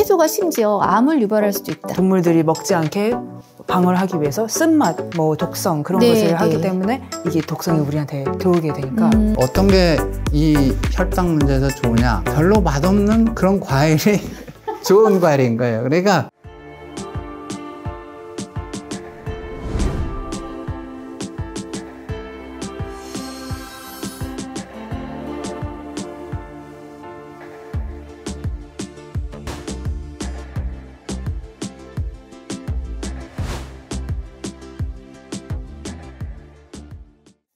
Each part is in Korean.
채소가 심지어 암을 유발할 수도 있다. 동물들이 먹지 않게 방어를 하기 위해서 쓴맛, 뭐 독성 그런 것을 하기 때문에 이게 독성이 우리한테 들어오게 되니까 어떤 게 이 혈당 문제에서 좋으냐? 별로 맛없는 그런 과일이 좋은 과일인 거예요. 그러니까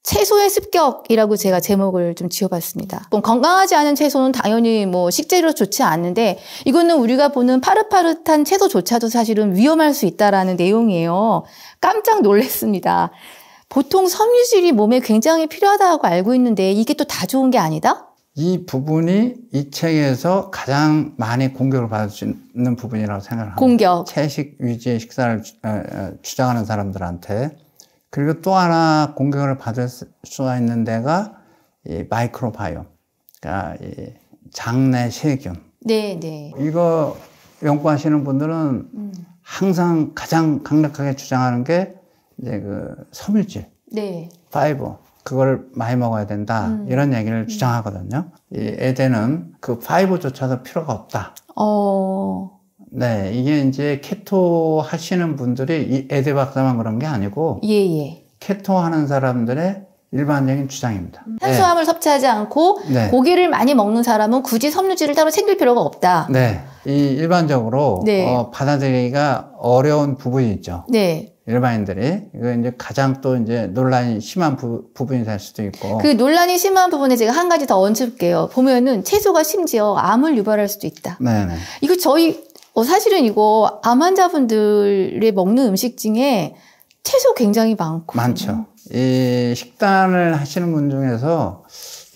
채소의 습격이라고 제가 제목을 좀 지어봤습니다. 건강하지 않은 채소는 당연히 뭐 식재료 좋지 않은데 이거는 우리가 보는 파릇파릇한 채소조차도 사실은 위험할 수 있다라는 내용이에요. 깜짝 놀랐습니다. 보통 섬유질이 몸에 굉장히 필요하다고 알고 있는데 이게 또 다 좋은 게 아니다? 이 부분이 이 책에서 가장 많이 공격을 받을 수 있는 부분이라고 생각을 합니다. 공격. 채식 위주의 식사를 주장하는 사람들한테. 그리고 또 하나 공격을 받을 수가 있는 데가 이 마이크로바이옴, 그러니까 이 장내 세균. 네. 이거 연구하시는 분들은 항상 가장 강력하게 주장하는 게 이제 그 섬유질, 파이버, 그걸 많이 먹어야 된다 이런 얘기를 주장하거든요. 이 에덴은 그 파이버조차도 필요가 없다. 네, 이게 이제 케토 하시는 분들이 이 에데 박사만 그런 게 아니고 케토 하는 사람들의 일반적인 주장입니다. 탄수화물 섭취하지 않고 고기를 많이 먹는 사람은 굳이 섬유질을 따로 챙길 필요가 없다. 네, 이 일반적으로 받아들이기가 어려운 부분이 있죠. 일반인들이 이거 이제 가장 또 이제 논란이 심한 부분이 될 수도 있고. 그 논란이 심한 부분에 제가 한 가지 더 얹을게요. 보면은 채소가 심지어 암을 유발할 수도 있다. 네네. 이거 저희 사실은 이거 암 환자분들이 먹는 음식 중에 채소 굉장히 많죠. 이 식단을 하시는 분 중에서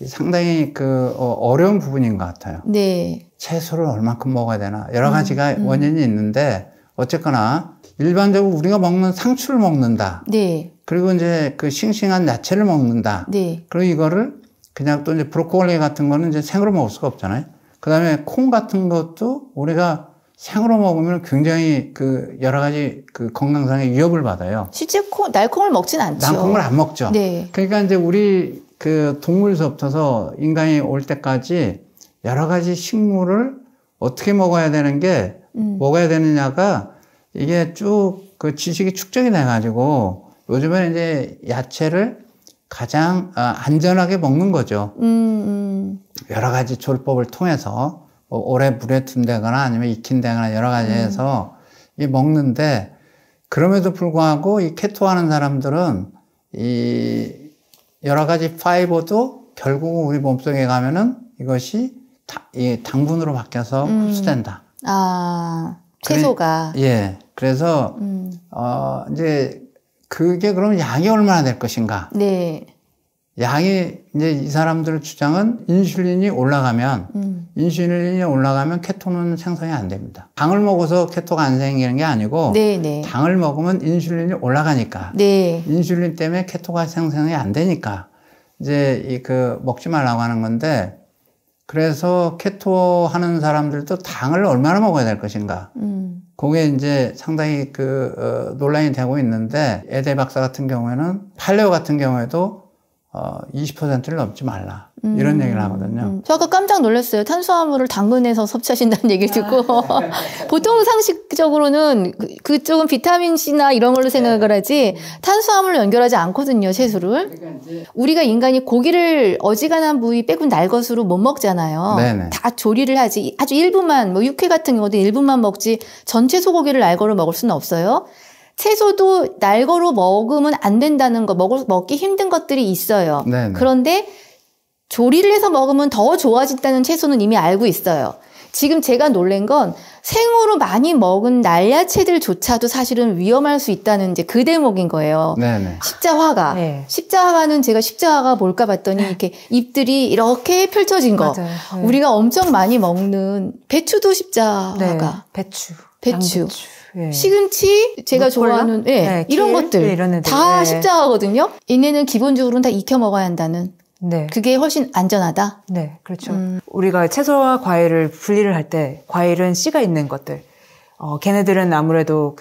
상당히 어려운 부분인 것 같아요. 채소를 얼만큼 먹어야 되나 여러 가지가 원인이 있는데 어쨌거나 일반적으로 우리가 먹는 상추를 먹는다. 그리고 이제 그 싱싱한 야채를 먹는다. 그리고 이거를 그냥 또 이제 브로콜리 같은 거는 이제 생으로 먹을 수가 없잖아요. 그 다음에 콩 같은 것도 우리가 생으로 먹으면 굉장히 그 여러 가지 그 건강상의 위협을 받아요. 실제 날콩을 먹진 않죠. 날콩을 안 먹죠. 그러니까 이제 우리 그 동물서부터 인간이 올 때까지 여러 가지 식물을 어떻게 먹어야 되는 게 먹어야 되느냐가 이게 쭉 그 지식이 축적이 돼가지고 요즘에는 이제 야채를 가장 안전하게 먹는 거죠. 여러 가지 조리법을 통해서 오래 물에 둔다거나 아니면 익힌다거나 여러 가지 해서 이 먹는데 그럼에도 불구하고 이 케토 하는 사람들은 이 여러 가지 파이버도 결국은 우리 몸속에 가면은 이것이 이 당분으로 바뀌어서 흡수된다. 채소가. 그래서 이제 그게 그러면 양이 얼마나 될 것인가? 양이 이제 이 사람들 주장은 인슐린이 올라가면 케토는 생성이 안 됩니다. 당을 먹어서 케토가 안 생기는 게 아니고 당을 먹으면 인슐린이 올라가니까 인슐린 때문에 케토가 생성이 안 되니까 이제 먹지 말라고 하는 건데 그래서 케토 하는 사람들도 당을 얼마나 먹어야 될 것인가? 그게 이제 상당히 논란이 되고 있는데 에데 박사 같은 경우에는 팔레오 같은 경우에도 20%를 넘지 말라. 이런 얘기를 하거든요. 저 아까 깜짝 놀랐어요. 탄수화물을 당근에서 섭취하신다는 얘기를 듣고. 보통 상식적으로는 그쪽은 비타민C나 이런 걸로 생각을 하지 탄수화물로 연결하지 않거든요, 채소를. 우리가 인간이 고기를 어지간한 부위 빼고 날 것으로 못 먹잖아요. 다 조리를 하지. 아주 일부만, 뭐 육회 같은 경우도 일부만 먹지 전체 소고기를 날거로 먹을 수는 없어요. 채소도 날거로 먹으면 안 된다는 거, 먹기 힘든 것들이 있어요. 그런데 조리를 해서 먹으면 더 좋아진다는 채소는 이미 알고 있어요. 지금 제가 놀란 건 생으로 많이 먹은 날야채들조차도 사실은 위험할 수 있다는 이제 그 대목인 거예요. 십자화가. 십자화는 제가 십자화가 뭘까 봤더니 이렇게 잎들이 이렇게 펼쳐진 거. 우리가 엄청 많이 먹는 배추도 십자화가. 배추. 시금치, 제가 좋아하는, 이런 것들. 다 십자화거든요. 얘네는 기본적으로는 다 익혀 먹어야 한다는. 네. 그게 훨씬 안전하다? 네, 그렇죠. 우리가 채소와 과일을 분리를 할 때 과일은 씨가 있는 것들, 걔네들은 아무래도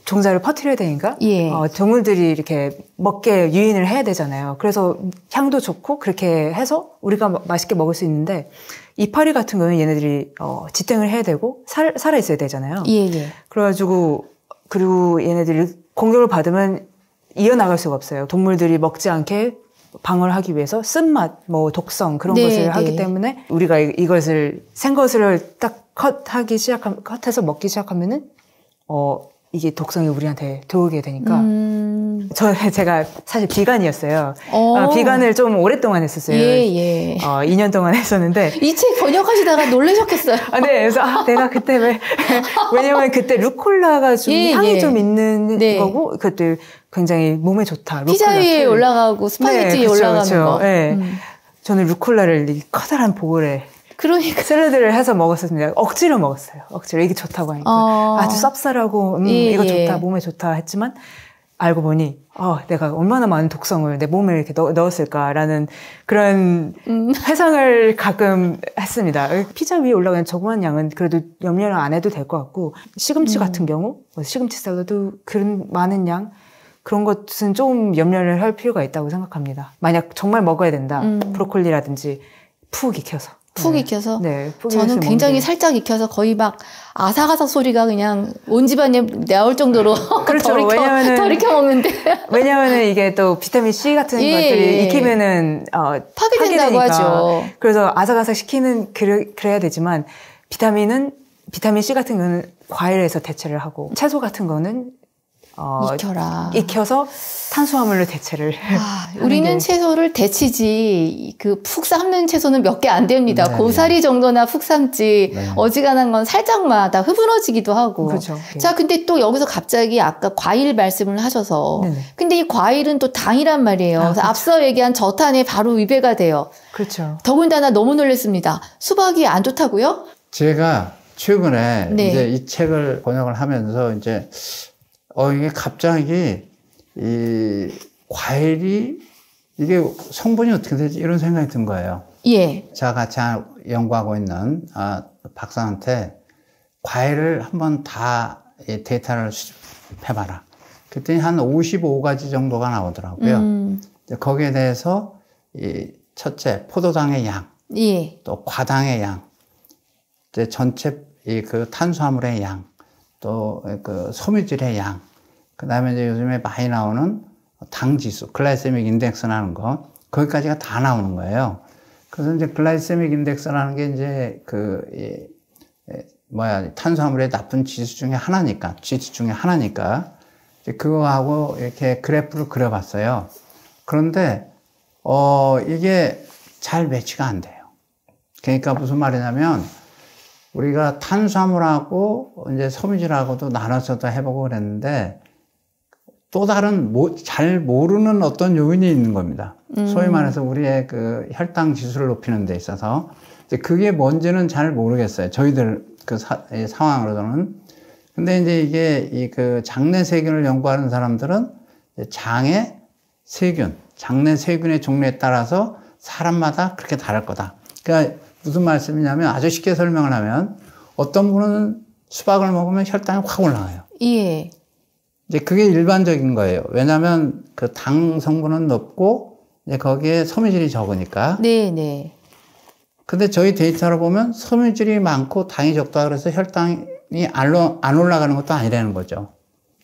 종자를 퍼뜨려야 되니까 예. 동물들이 이렇게 먹게 유인을 해야 되잖아요. 그래서 향도 좋고 그렇게 해서 우리가 맛있게 먹을 수 있는데 이파리 같은 거는 얘네들이 지탱을 해야 되고 살아 있어야 되잖아요. 예. 그래가지고 그리고 얘네들이 공격을 받으면 이어나갈 수가 없어요. 동물들이 먹지 않게 방어를 하기 위해서 쓴맛, 독성 그런 것을 하기 때문에 우리가 이것을 생것을 딱 컷해서 먹기 시작하면은 이게 독성이 우리한테 들어오게 되니까. 제가 사실 비간이었어요. 비간을 좀 오랫동안 했었어요. 예. 2년 동안 했었는데. 이 책 번역하시다가 놀라셨겠어요. 네. 그래서, 내가 그때 왜냐면 그때 루콜라가 좀 향이 좀 있는 거고, 그때 굉장히 몸에 좋다. 피자 위에 올라가고 스파게티 위에 올라가는 거. 네. 저는 루콜라를 이 커다란 보울에 그러니까 샐러드를 해서 먹었습니다. 억지로 먹었어요. 억지로 이게 좋다고 하니까 아주 쌉쌀하고 이거 좋다, 몸에 좋다 했지만 알고 보니 내가 얼마나 많은 독성을 내 몸에 이렇게 넣었을까라는 그런 회상을 가끔 했습니다. 피자 위에 올라가는 조그만 양은 그래도 염려를 안 해도 될 것 같고 시금치 같은 경우 시금치 샐러드 그런 많은 양 그런 것은 좀 염려를 할 필요가 있다고 생각합니다. 만약 정말 먹어야 된다. 브로콜리라든지 푹 익혀서. 푹 익혀서? 네. 저는 굉장히 살짝 익혀서 거의 막 아삭아삭 소리가 그냥 온 집안에 나올 정도로 그렇죠. 덜 익혀 먹는데. 왜냐면은 이게 또 비타민 C 같은 것들이 익히면은 파괴된다고 하죠. 그래서 아삭아삭 시키는 그래야 되지만 비타민 C 같은 거는 과일에서 대체를 하고 채소 같은 거는 익혀서 탄수화물로 대체를. 우리는 채소를 데치지 푹 삶는 채소는 몇 개 안 됩니다. 네. 고사리 정도나 푹 삶지 어지간한 건 살짝만 다 흐물어지기도 하고. 그렇죠. 자, 근데 또 여기서 갑자기 아까 과일 말씀을 하셔서. 네네. 근데 이 과일은 또 당이란 말이에요. 그래서 그렇죠. 앞서 얘기한 저탄에 바로 위배가 돼요. 그렇죠. 더군다나 너무 놀랐습니다. 수박이 안 좋다고요? 제가 최근에 이제 이 책을 번역을 하면서 이제 이게 갑자기 이 과일이 이게 성분이 어떻게 되지 이런 생각이 든 거예요. 예. 제가 같이 연구하고 있는 박사한테 과일을 한번 다 데이터를 수집해봐라. 그랬더니 한 55가지 정도가 나오더라고요. 거기에 대해서 첫째 포도당의 양, 또 과당의 양, 이제 전체 그 탄수화물의 양, 또 그 섬유질의 양, 그 다음에 이제 요즘에 많이 나오는 당 지수, 글라이세믹 인덱스라는 거, 거기까지가 다 나오는 거예요. 그래서 이제 글라이세믹 인덱스라는 게 이제 탄수화물의 나쁜 지수 중에 하나니까, 이제 그거하고 이렇게 그래프를 그려봤어요. 그런데, 이게 잘 매치가 안 돼요. 그러니까 무슨 말이냐면, 우리가 탄수화물하고 이제 섬유질하고도 나눠서도 해보고 그랬는데 또 다른 잘 모르는 어떤 요인이 있는 겁니다. 소위 말해서 우리의 그 혈당 지수를 높이는 데 있어서 이제 그게 뭔지는 잘 모르겠어요. 저희들 그 상황으로는. 근데 이제 이게 그 장내 세균을 연구하는 사람들은 장의 세균, 장내 세균의 종류에 따라서 사람마다 그렇게 다를 거다. 그러니까 무슨 말씀이냐면 아주 쉽게 설명을 하면 어떤 분은 수박을 먹으면 혈당이 확 올라가요. 예. 이제 그게 일반적인 거예요. 왜냐하면 그 당 성분은 높고 이제 거기에 섬유질이 적으니까. 네. 근데 저희 데이터로 보면 섬유질이 많고 당이 적다 그래서 혈당이 안 올라가는 것도 아니라는 거죠.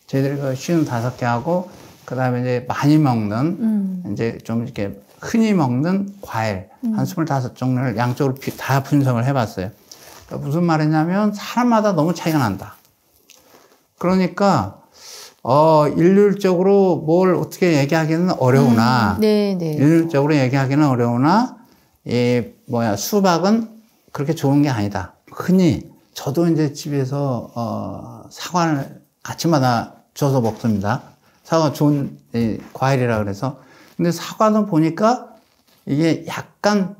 저희들이 그 쉬운 5개 하고 그다음에 이제 많이 먹는 이제 좀 이렇게 흔히 먹는 과일 한 25종류를 양쪽으로 다 분석을 해봤어요. 그러니까 무슨 말이냐면 사람마다 너무 차이가 난다. 그러니까 일률적으로 뭘 어떻게 얘기하기는 어려우나 일률적으로 얘기하기는 어려우나 수박은 그렇게 좋은 게 아니다. 흔히 저도 이제 집에서 사과를 아침마다 줘서 먹습니다. 사과 좋은 과일이라 그래서. 근데 사과는 보니까 이게 약간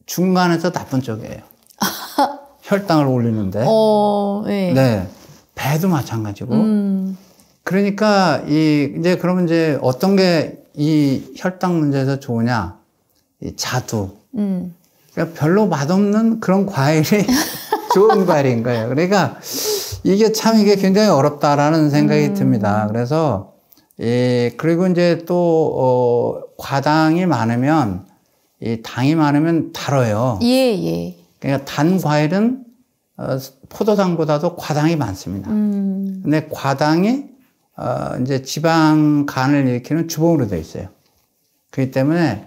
중간에서 나쁜 쪽이에요. 혈당을 올리는데. 네. 배도 마찬가지고. 그러니까 이제 그러면 이제 어떤 게 이 혈당 문제에서 좋으냐? 이 자두. 그러니까 별로 맛없는 그런 과일이 좋은 과일인 거예요. 그러니까 이게 참 이게 굉장히 어렵다라는 생각이 듭니다. 그래서 그리고 이제 또 과당이 많으면 이 당이 많으면 달아요. 예. 그러니까 단 과일은 포도당보다도 과당이 많습니다. 근데 과당이 이제 지방간을 일으키는 주범으로 되어 있어요. 그렇기 때문에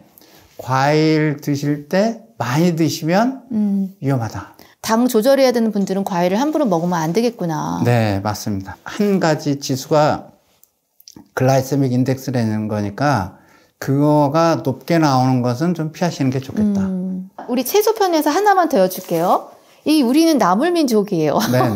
과일 드실 때 많이 드시면 위험하다. 당 조절해야 되는 분들은 과일을 함부로 먹으면 안 되겠구나. 네, 맞습니다. 한 가지 지수가 글라이세믹 인덱스라는 거니까 그거가 높게 나오는 것은 좀 피하시는 게 좋겠다. 우리 채소 편에서 하나만 더 여쭐게요. 우리는 나물민족이에요. 네네.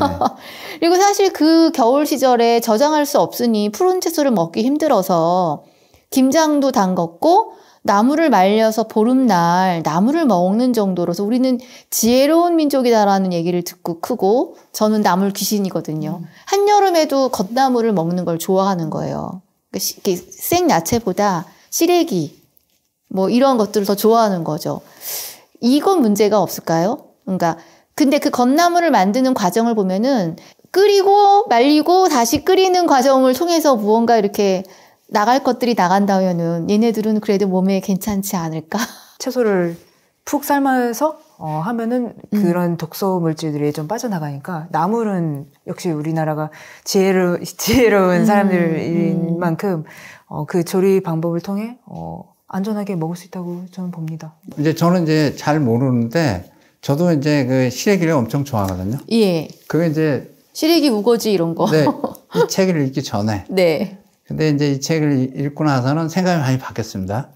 그리고 사실 그 겨울 시절에 저장할 수 없으니 푸른 채소를 먹기 힘들어서 김장도 담궜고 나물을 말려서 보름날 나물을 먹는 정도로서 우리는 지혜로운 민족이다라는 얘기를 듣고 크고 저는 나물 귀신이거든요. 한여름에도 겉나물을 먹는 걸 좋아하는 거예요. 그러니까 생 야채보다 시래기 뭐 이런 것들을 더 좋아하는 거죠. 이건 문제가 없을까요? 그러니까 근데 그 겉나물을 만드는 과정을 보면은 끓이고 말리고 다시 끓이는 과정을 통해서 무언가 이렇게 나갈 것들이 나간다면은 얘네들은 그래도 몸에 괜찮지 않을까? 채소를 푹 삶아서 하면은 그런 독소 물질들이 좀 빠져나가니까 나물은 역시 우리나라가 지혜로운 사람들인 만큼 그 조리 방법을 통해 안전하게 먹을 수 있다고 저는 봅니다. 저는 이제 잘 모르는데 저도 이제 그 시래기를 엄청 좋아하거든요. 예. 그게 이제 시래기 우거지 이런 거. 네. 이 책을 읽기 전에. 네. 근데 이제 이 책을 읽고 나서는 생각이 많이 바뀌었습니다.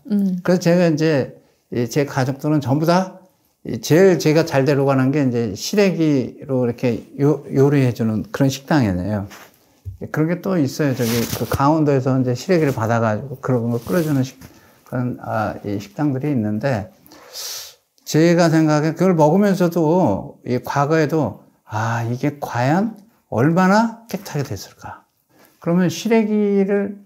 그래서 제가 이제 제 가족들은 전부 다 제일 제가 잘 데려가는 게 이제 시래기로 이렇게 요리해주는 그런 식당이네요. 그런 게 또 있어요. 저기 그 강원도에서 이제 시래기를 받아가지고 그런 거 끓여주는 그런 이 식당들이 있는데 제가 생각에 그걸 먹으면서도 이 과거에도 이게 과연 얼마나 깨끗하게 됐을까? 그러면 시래기를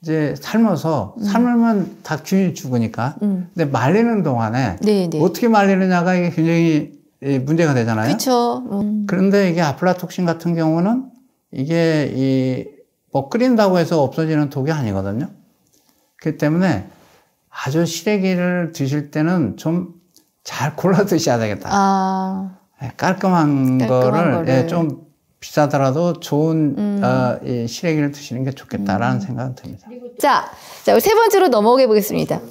이제 삶으면 다 균이 죽으니까. 근데 말리는 동안에 네네. 어떻게 말리느냐가 이게 굉장히 문제가 되잖아요. 그렇죠. 그런데 이게 아플라톡신 같은 경우는 이게 뭐 끓인다고 해서 없어지는 독이 아니거든요. 그렇기 때문에 아주 시래기를 드실 때는 좀 잘 골라 드셔야 되겠다. 깔끔한 거를 좀 비싸더라도 좋은 이 시래기를 드시는 게 좋겠다라는 생각은 듭니다. 자, 우리 세 번째로 넘어가 보겠습니다.